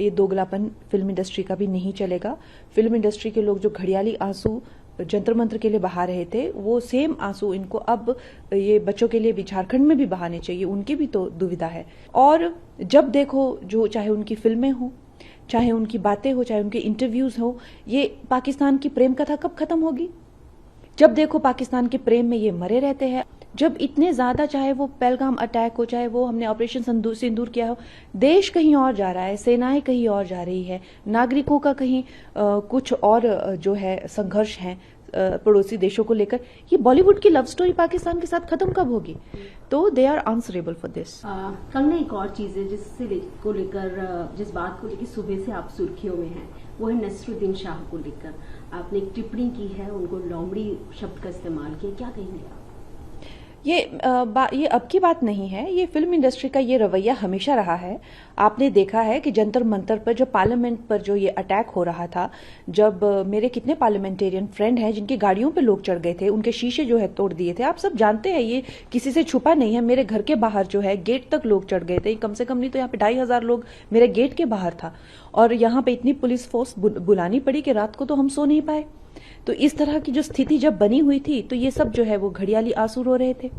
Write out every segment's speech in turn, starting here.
ये दोगलापन film industry का भी नहीं चलेगा। फिल्म इंडस्ट्री के लोग जो घड़ियाली आंसू जंतर मंत्र के लिए बहा रहे थे, वो सेम आंसू इनको अब ये बच्चों के लिए भी झारखंड में भी बहाने चाहिए। उनकी भी तो दुविधा है। और जब देखो, जो चाहे उनकी फिल्में हो, चाहे उनकी बातें हो, चाहे उनके इंटरव्यूज हो, ये पाकिस्तान की प्रेम कथा कब खत्म होगी? जब देखो पाकिस्तान के प्रेम में ये मरे रहते हैं। जब इतने ज्यादा, चाहे वो पहलगाम अटैक हो, चाहे वो हमने ऑपरेशन सिंदूर किया हो, देश कहीं और जा रहा है, सेनाएं कहीं और जा रही है, नागरिकों का कहीं कुछ और जो है संघर्ष है पड़ोसी देशों को लेकर। ये बॉलीवुड की लव स्टोरी पाकिस्तान के साथ खत्म कब होगी? तो they are answerable for this. Kangana, एक और चीज है जिस बात को लेकर सुबह से आप सुर्खियों में हैं, वो है नसरुद्दीन शाह को लेकर आपने एक टिप्पणी की है, उनको लोमड़ी शब्द का इस्तेमाल किया, क्या कहेंगे आप? ये अब की बात नहीं है। ये फिल्म इंडस्ट्री का ये रवैया हमेशा रहा है। आपने देखा है कि जंतर मंतर पर, जो पार्लियामेंट पर जो ये अटैक हो रहा था, जब मेरे कितने पार्लियामेंटेरियन फ्रेंड हैं जिनकी गाड़ियों पे लोग चढ़ गए थे, उनके शीशे जो है तोड़ दिए थे। आप सब जानते हैं, ये किसी से छुपा नहीं है। मेरे घर के बाहर जो है गेट तक लोग चढ़ गए थे। कम से कम नहीं तो यहाँ पे 2500 लोग मेरे गेट के बाहर था। और यहाँ पे इतनी पुलिस फोर्स बुलानी पड़ी कि रात को तो हम सो नहीं पाए। तो इस तरह की जो स्थिति जब बनी हुई थी, तो ये सब जो है वो घड़ियाली आंसू रो रहे थे।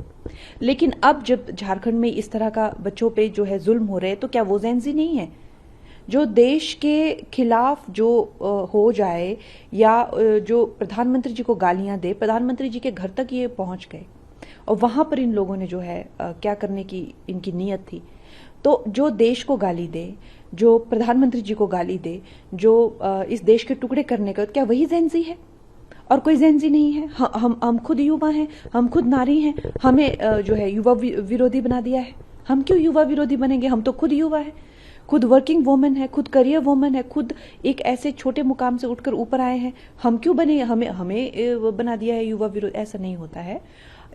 लेकिन अब जब झारखंड में इस तरह का बच्चों पे जो है जुल्म हो रहे हैं, तो क्या वो जेंजी नहीं है? जो देश के खिलाफ जो हो जाए, या जो प्रधानमंत्री जी को गालियां दे, प्रधानमंत्री जी के घर तक ये पहुंच गए और वहां पर इन लोगों ने जो है क्या करने की इनकी नीयत थी। तो जो देश को गाली दे, जो प्रधानमंत्री जी को गाली दे, जो इस देश के टुकड़े करने का, क्या वही जेंजी है? और कोई जेंजी नहीं है। हम खुद युवा हैं, हम खुद नारी हैं, हमें जो है युवा विरोधी बना दिया है। हम क्यों युवा विरोधी बनेंगे? हम तो खुद युवा है, खुद वर्किंग वुमेन है, खुद करियर वुमेन है, खुद एक ऐसे छोटे मुकाम से उठकर ऊपर आए हैं। हम क्यों बने? हमें बना दिया है युवा विरोधी। ऐसा नहीं होता है।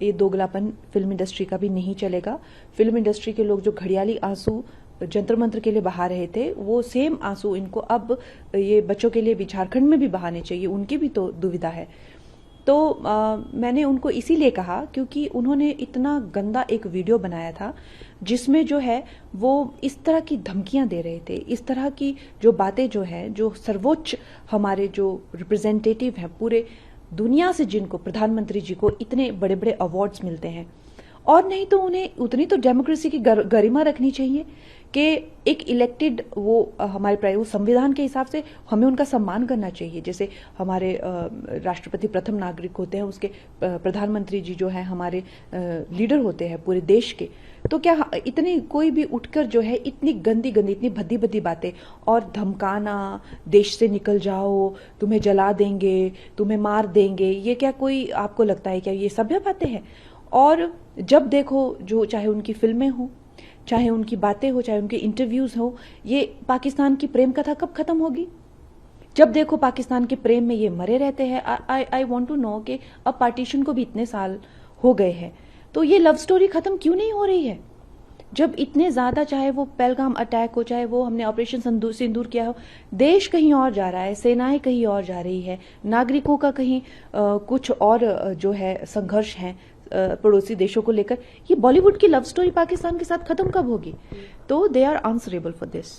ये दोगलापन फिल्म इंडस्ट्री का भी नहीं चलेगा। फिल्म इंडस्ट्री के लोग जो घड़ियाली आंसू जंतर मंत्र के लिए बहा रहे थे, वो सेम आंसू इनको अब ये बच्चों के लिए भी झारखंड में भी बहाने चाहिए। उनकी भी तो दुविधा है। तो मैंने उनको इसीलिए कहा क्योंकि उन्होंने इतना गंदा एक वीडियो बनाया था, जिसमें जो है वो इस तरह की धमकियां दे रहे थे, इस तरह की जो बातें जो है, जो सर्वोच्च हमारे जो रिप्रेजेंटेटिव हैं पूरे दुनिया से, जिनको प्रधानमंत्री जी को इतने बड़े बड़े अवार्ड्स मिलते हैं, और नहीं तो उन्हें उतनी तो डेमोक्रेसी की गरिमा रखनी चाहिए कि एक इलेक्टेड वो हमारे वो संविधान के हिसाब से हमें उनका सम्मान करना चाहिए। जैसे हमारे राष्ट्रपति प्रथम नागरिक होते हैं, उसके प्रधानमंत्री जी जो है हमारे लीडर होते हैं पूरे देश के। तो क्या इतनी कोई भी उठकर जो है इतनी गंदी गंदी, इतनी भद्दी भद्दी बातें और धमकाना, देश से निकल जाओ, तुम्हें जला देंगे, तुम्हें मार देंगे, ये क्या कोई आपको लगता है क्या ये सभ्य बातें हैं? और जब देखो, जो चाहे उनकी फिल्में हो, चाहे उनकी बातें हो, चाहे उनके इंटरव्यूज हो, ये पाकिस्तान की प्रेम कथा कब खत्म होगी? जब देखो पाकिस्तान के प्रेम में ये मरे रहते हैं। आई वांट टू नो कि अब पार्टीशन को भी इतने साल हो गए हैं, तो ये लव स्टोरी खत्म क्यों नहीं हो रही है? जब इतने ज्यादा, चाहे वो पहलगाम अटैक हो, चाहे वो हमने ऑपरेशन सिंदूर किया हो, देश कहीं और जा रहा है, सेनाएं कहीं और जा रही है, नागरिकों का कहीं कुछ और जो है संघर्ष है पड़ोसी देशों को लेकर। ये बॉलीवुड की लव स्टोरी पाकिस्तान के साथ खत्म कब होगी? तो they are answerable for this.